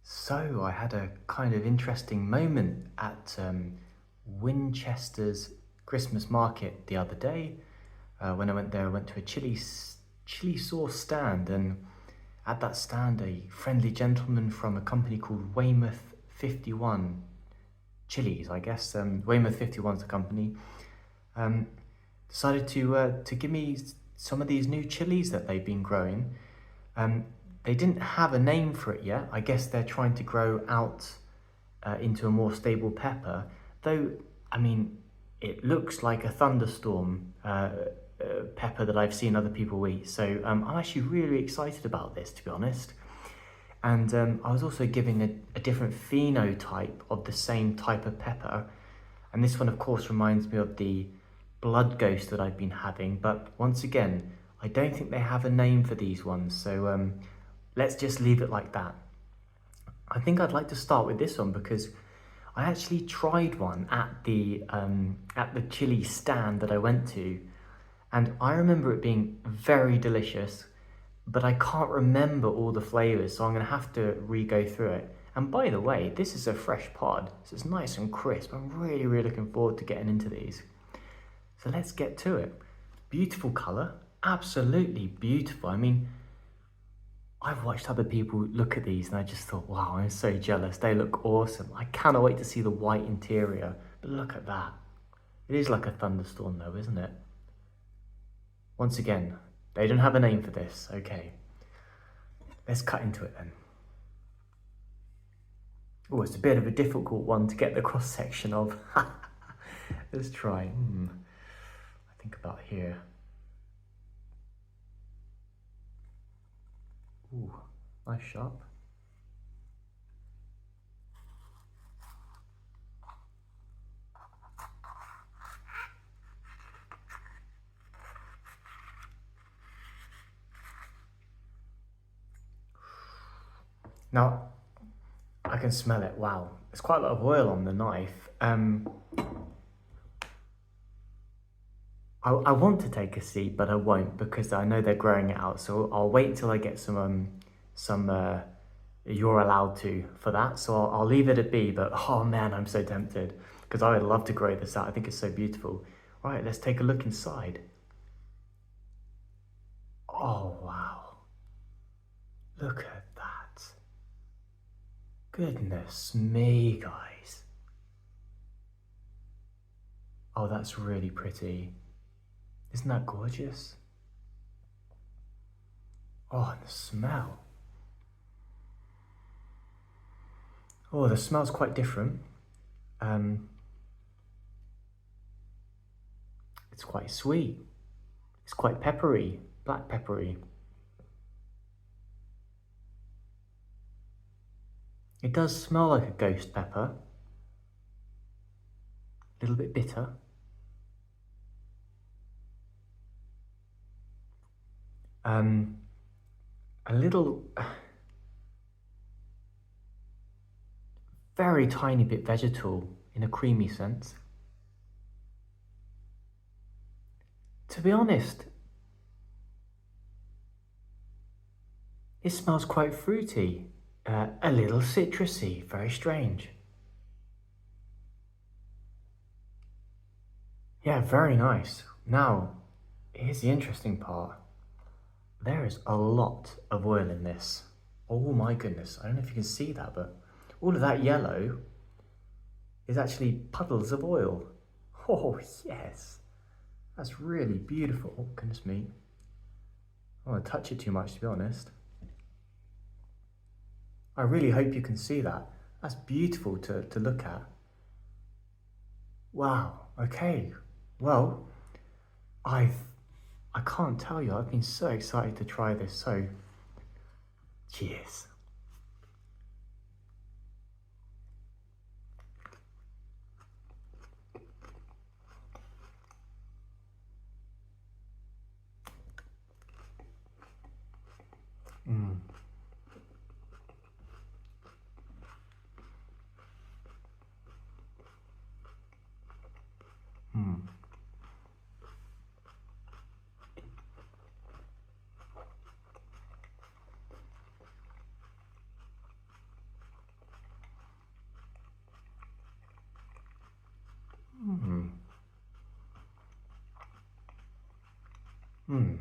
So I had a kind of interesting moment at Winchester's Christmas market the other day. When I went there, I went to a chili sauce stand, and at that stand, a friendly gentleman from a company called Weymouth 51 Chilies, I guess. Weymouth 51 is the company. Um, Decided to give me some of these new chilies that they've been growing. Um, they didn't have a name for it yet. I guess they're trying to grow out into a more stable pepper. Though, I mean, it looks like a thunderstorm pepper that I've seen other people eat. So I'm actually really excited about this, to be honest. And I was also giving a different phenotype of the same type of pepper. And this one, of course, reminds me of the blood ghost that I've been having. But once again, I don't think they have a name for these ones. So let's just leave it like that. I think I'd like to start with this one because I actually tried one at the chili stand that I went to, and I remember it being very delicious, but I can't remember all the flavors, so I'm gonna have to re-go through it. And by the way, this is a fresh pod, so it's nice and crisp. I'm really looking forward to getting into these. So let's get to it. Beautiful color, absolutely beautiful. I mean, I've watched other people look at these and I just thought, wow, I'm so jealous. They look awesome. I cannot wait to see the white interior, but look at that. It is like a thunderstorm though, isn't it? Once again, they don't have a name for this. Okay, let's cut into it then. Oh, it's a bit of a difficult one to get the cross section of. Let's try. I think about here. Ooh, nice sharp. Now, I can smell it. Wow, there's quite a lot of oil on the knife. I want to take a seat, but I won't because I know they're growing it out. So I'll wait until I get some you're allowed to for that. So I'll leave it at B, but oh man, I'm so tempted because I would love to grow this out. I think it's so beautiful. All right, let's take a look inside. Oh, wow. Look at that. Goodness me, guys. Oh, that's really pretty. Isn't that gorgeous? Oh, and the smell. Oh, the smell's quite different. It's quite sweet. It's quite peppery, black peppery. It does smell like a ghost pepper. A little bit bitter. A little, very tiny bit vegetal in a creamy sense. To be honest, it smells quite fruity, a little citrusy, very strange. Yeah, very nice. Now, here's the interesting part. There is a lot of oil in this. Oh my goodness, I don't know if you can see that, but all of that yellow is actually puddles of oil. Oh yes, that's really beautiful. Oh goodness me. I don't want to touch it too much, to be honest. I really hope you can see that. That's beautiful to look at. Wow, okay. Well, I can't tell you, I've been so excited to try this, so cheers. Mm. Mm. Mm.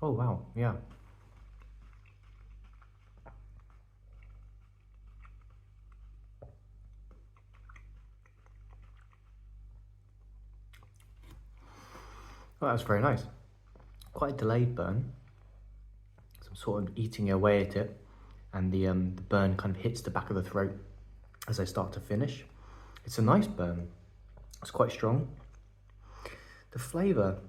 Oh wow, yeah. Oh, that's very nice. Quite a delayed burn. So I'm sort of eating away at it, and the burn kind of hits the back of the throat as I start to finish. It's a nice burn. It's quite strong. The flavour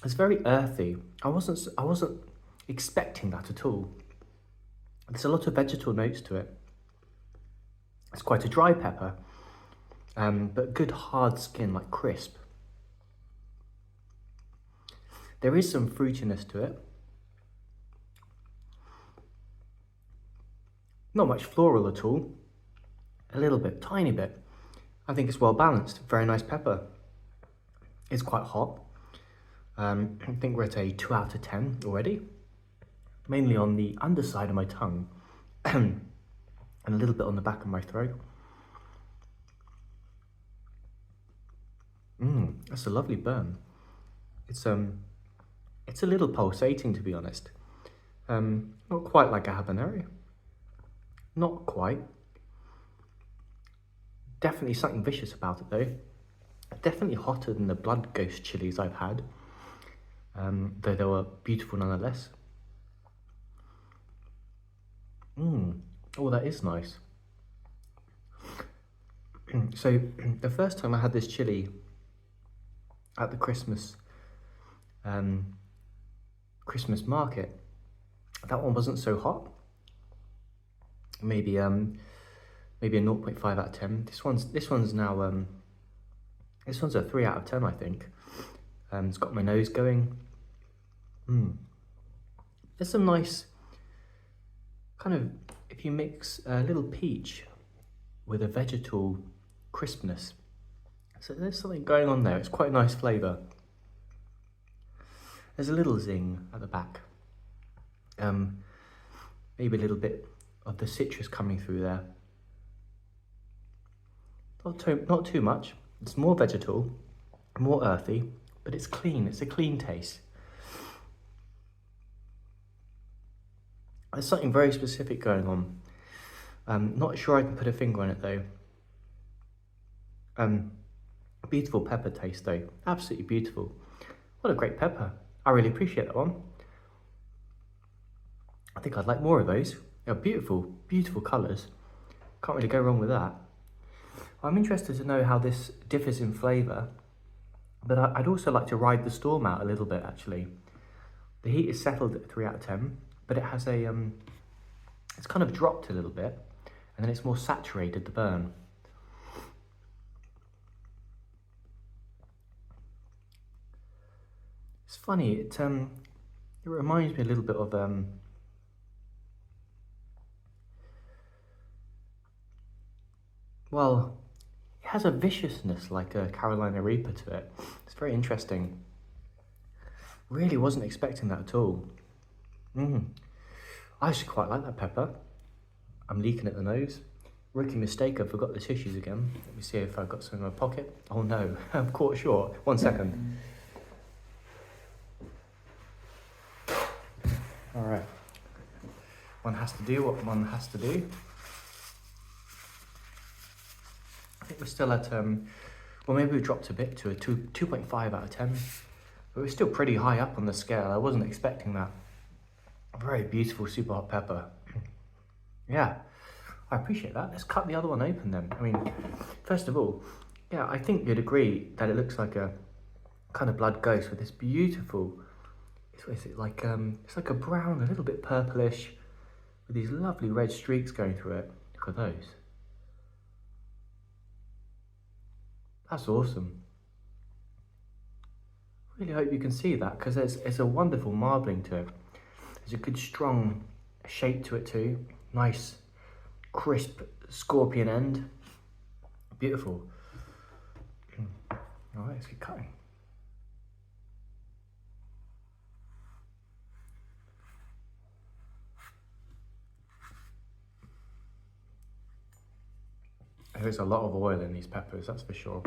is very earthy. I wasn't expecting that at all. There's a lot of vegetal notes to it. It's quite a dry pepper, but good hard skin, like crisp. There is some fruitiness to it. Not much floral at all. A little bit, tiny bit. I think it's well balanced. Very nice pepper. It's quite hot. I think we're at a 2 out of 10 already. Mainly on the underside of my tongue and a little bit on the back of my throat. That's a lovely burn. It's a little pulsating, to be honest. Not quite like a habanero. Not quite. Definitely something vicious about it though. Definitely hotter than the blood ghost chilies I've had, though they were beautiful nonetheless. Oh, that is nice. So the first time I had this chili at the Christmas market, that one wasn't so hot. Maybe a 0.5 out of 10. This one's now this one's a 3 out of 10, I think. It's got my nose going. There's some nice kind of, if you mix a little peach with a vegetal crispness. So there's something going on there. It's quite a nice flavour. There's a little zing at the back. Maybe a little bit of the citrus coming through there. Not too much. It's more vegetal, more earthy, but it's clean. It's a clean taste. There's something very specific going on. Not sure I can put a finger on it though. Beautiful pepper taste though. Absolutely beautiful. What a great pepper. I really appreciate that one. I think I'd like more of those. They're beautiful, beautiful colours. Can't really go wrong with that. I'm interested to know how this differs in flavour, but I'd also like to ride the storm out a little bit actually. The heat is settled at 3 out of 10, but it has a, it's kind of dropped a little bit, and then it's more saturated, the burn. It's funny, it reminds me a little bit of, well, it has a viciousness like a Carolina Reaper to it. It's very interesting. Really wasn't expecting that at all. I actually quite like that pepper. I'm leaking at the nose. Rookie mistake, I forgot the tissues again. Let me see if I've got some in my pocket. Oh no, I'm caught short. 1 second. All right. One has to do what one has to do. I think we're still at, well, maybe we dropped a bit to a 2.5 out of 10, but we're still pretty high up on the scale. I wasn't expecting that. A very beautiful, super hot pepper. Yeah, I appreciate that. Let's cut the other one open then. I mean, first of all, yeah, I think you'd agree that it looks like a kind of blood ghost with this beautiful, what is it, like, it's like a brown, a little bit purplish, with these lovely red streaks going through it. Look at those. That's awesome. Really hope you can see that, because there's a wonderful marbling to it. There's a good strong shape to it too. Nice crisp scorpion end. Beautiful. All right, let's keep cutting. There's a lot of oil in these peppers, that's for sure.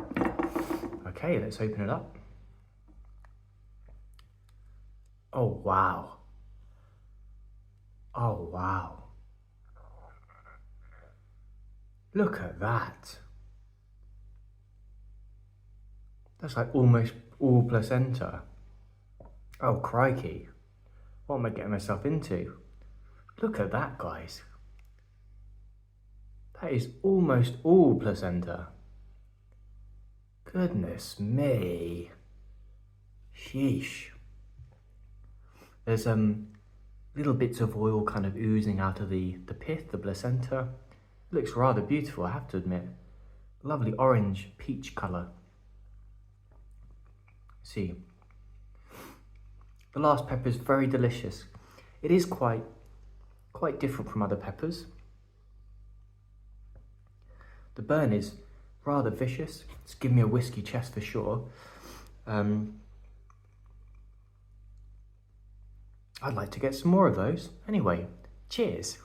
Okay, let's open it up. Oh, wow. Oh, wow. Look at that. That's like almost all placenta. Oh, crikey. What am I getting myself into? Look at that, guys. That is almost all placenta. Goodness me. Sheesh. There's little bits of oil kind of oozing out of the pith, the placenta. It looks rather beautiful, I have to admit. Lovely orange peach colour. See, the last pepper is very delicious. It is quite different from other peppers. The burn is rather vicious. It's giving me a whiskey chest for sure. I'd like to get some more of those. Anyway, cheers.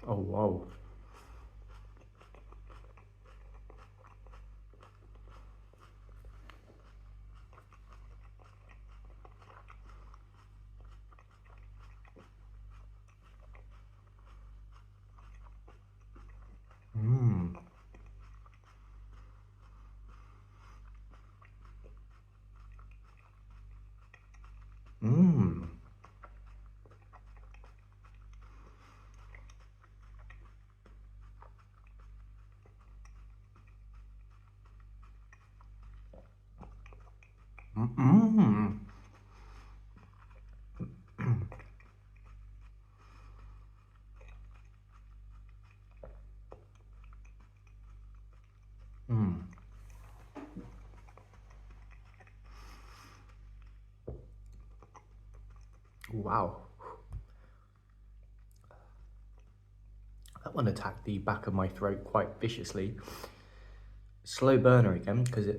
Oh, whoa. Mmm. Mmm. Mmm. Mmm. Wow. That one attacked the back of my throat quite viciously. Slow burner again, because I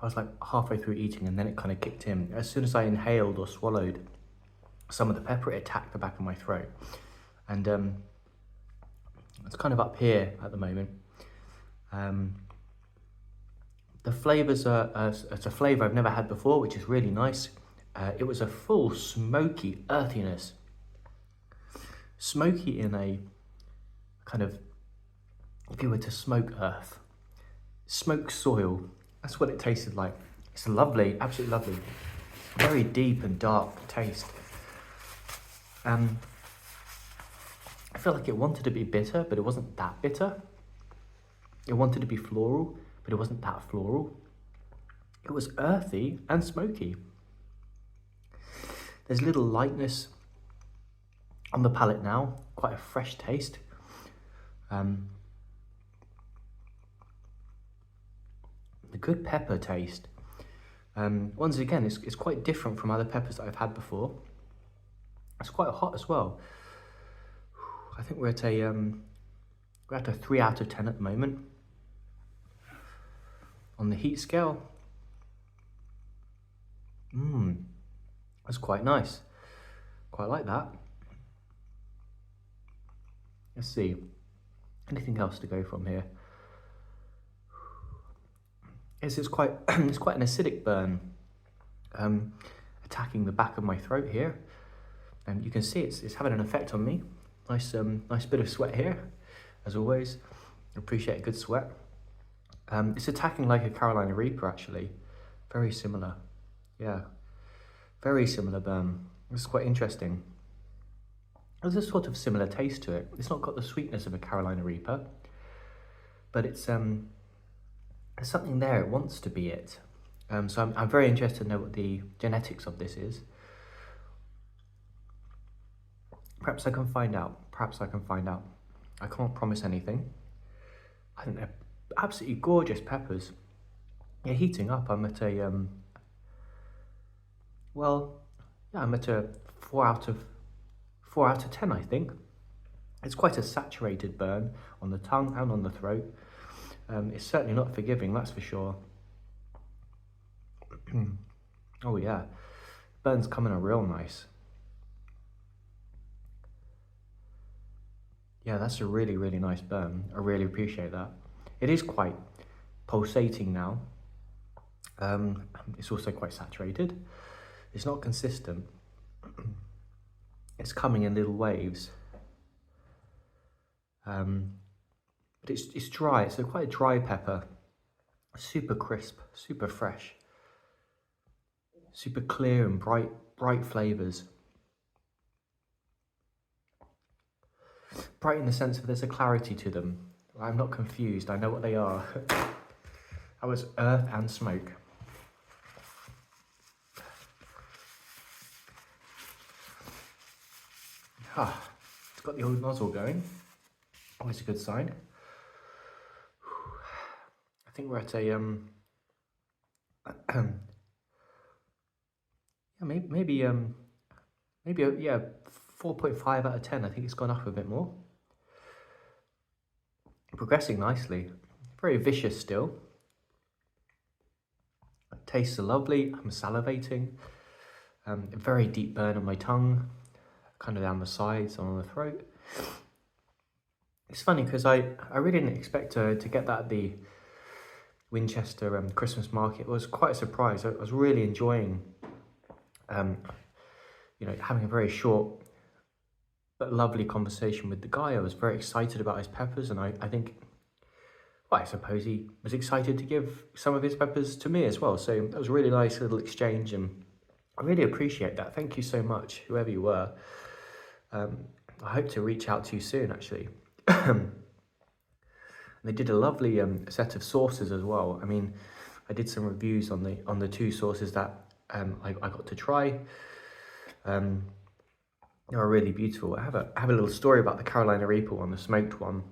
was like halfway through eating and then it kind of kicked in. As soon as I inhaled or swallowed some of the pepper, it attacked the back of my throat. And it's kind of up here at the moment. The flavours it's a flavour I've never had before, which is really nice. It was a full smoky earthiness. Smoky in a kind of, if you were to smoke earth, smoked soil, that's what it tasted like. It's lovely, absolutely lovely. Very deep and dark taste. I felt like it wanted to be bitter, but it wasn't that bitter. It wanted to be floral, but it wasn't that floral. It was earthy and smoky. There's a little lightness on the palate now, quite a fresh taste. The good pepper taste. Once again, it's quite different from other peppers that I've had before. It's quite hot as well. I think we're at a 3 out of 10 at the moment on the heat scale. That's quite nice. Quite like that. Let's see. Anything else to go from here? Yes, it's quite it's quite an acidic burn, attacking the back of my throat here, and you can see it's having an effect on me. Nice bit of sweat here, as always. Appreciate a good sweat. It's attacking like a Carolina Reaper actually, very similar. Yeah, very similar burn. It's quite interesting. There's a sort of similar taste to it. It's not got the sweetness of a Carolina Reaper, but it's there's something there. It wants to be it. So I'm very interested to know what the genetics of this is. Perhaps I can find out. Perhaps I can find out. I can't promise anything. I think they're absolutely gorgeous peppers. Yeah, heating up. I'm at a well, yeah, I'm at a 4 out of 10, I think. It's quite a saturated burn on the tongue and on the throat. It's certainly not forgiving, that's for sure. Oh yeah, burns coming out real nice. Yeah, that's a really, really nice burn. I really appreciate that. It is quite pulsating now. It's also quite saturated. It's not consistent. It's coming in little waves. But it's dry. It's quite a dry pepper. Super crisp, super fresh, super clear and bright flavors. Bright in the sense of there's a clarity to them. I'm not confused. I know what they are. That was earth and smoke. Ah, it's got the old nozzle going. Always a good sign. I think we're at a yeah, maybe yeah, 4.5 out of 10. I think it's gone up a bit more. Progressing nicely. Very vicious still. Tastes are lovely. I'm salivating. A very deep burn on my tongue, kind of down the sides and on the throat. It's funny because I really didn't expect to get that at the Winchester Christmas market. It was quite a surprise. I was really enjoying, you know, having a very short but lovely conversation with the guy. I was very excited about his peppers, and I think, well, I suppose he was excited to give some of his peppers to me as well. So that was a really nice little exchange, and I really appreciate that. Thank you so much, whoever you were. I hope to reach out to you soon, actually. They did a lovely set of sauces as well. I mean, I did some reviews on the two sauces that I got to try. They were really beautiful. I have a little story about the Carolina Reaper one, the smoked one.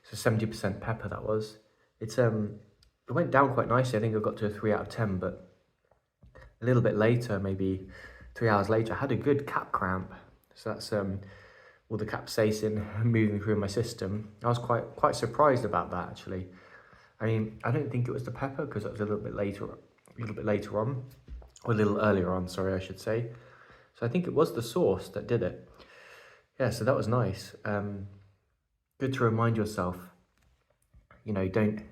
So 70% pepper that was. It went down quite nicely. I think I got to a 3 out of 10, but a little bit later, maybe 3 hours later, I had a good cap cramp. So that's all the capsaicin moving through my system. I was quite surprised about that, actually. I mean, I don't think it was the pepper because it was a little bit later on, or a little earlier on, sorry, I should say. So I think it was the sauce that did it. Yeah, so that was nice. Good to remind yourself, you know, don't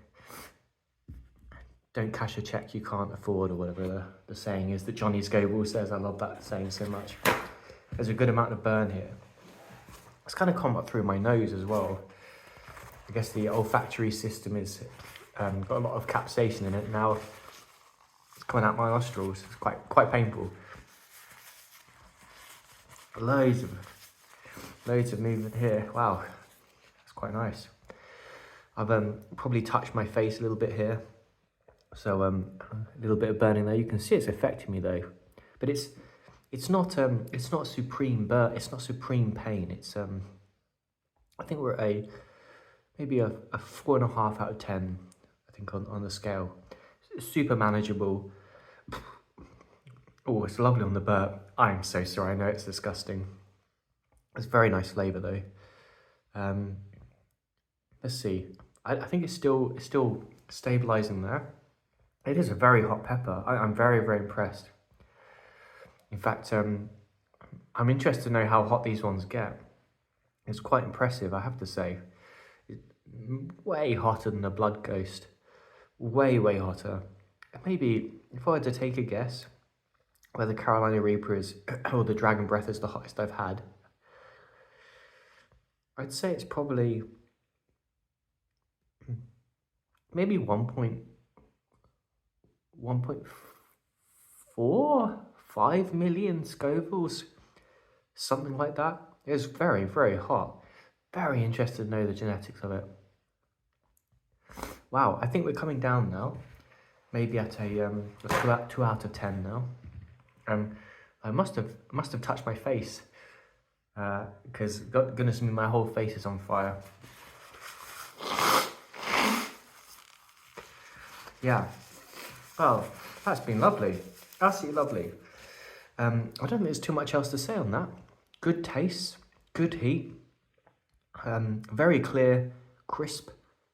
cash a check you can't afford, or whatever the saying is that Johnny Scoble says. I love that saying so much. There's a good amount of burn here. It's kind of come up through my nose as well. I guess the olfactory system is got a lot of capsaicin in it. Now it's coming out my nostrils. It's quite painful. Loads of movement here. Wow, that's quite nice. I've probably touched my face a little bit here, so a little bit of burning there. You can see it's affecting me though, but it's not supreme burn. It's not supreme pain. It's I think we're at maybe a 4.5 out of 10. I think on the scale. It's super manageable. Oh, it's lovely on the burp. I'm so sorry. I know it's disgusting. It's very nice flavour though. Let's see. I think it's still stabilising there. It is a very hot pepper. I'm very, very impressed. In fact, I'm interested to know how hot these ones get. It's quite impressive, I have to say. It's way hotter than a Blood Ghost. Way, way hotter. Maybe, if I were to take a guess, where the Carolina Reaper is, or the Dragon Breath is the hottest I've had, I'd say it's probably maybe 1.45 million Scovilles, something like that. It's very, very hot. Very interested to know the genetics of it. Wow, I think we're coming down now. Maybe at a 2 out of 10 now. I must have touched my face, because goodness me, my whole face is on fire. Yeah, Well, that's been lovely. Absolutely lovely. I don't think there's too much else to say on that. Good taste, good heat, very clear, crisp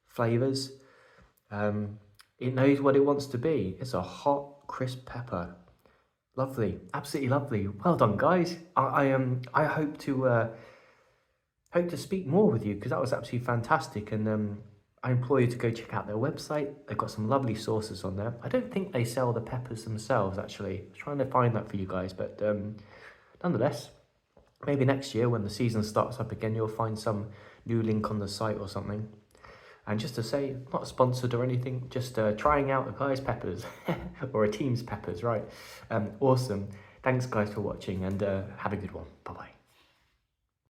flavours. It knows what it wants to be. It's a hot, crisp pepper. Lovely, absolutely lovely. Well done, guys. I hope to speak more with you because that was absolutely fantastic. And I implore you to go check out their website. They've got some lovely sauces on there. I don't think they sell the peppers themselves, actually. I was trying to find that for you guys, but nonetheless, maybe next year when the season starts up again, you'll find some new link on the site or something. And just to say, not sponsored or anything, just trying out a guy's peppers or a team's peppers, right? Awesome. Thanks, guys, for watching, and have a good one. Bye-bye.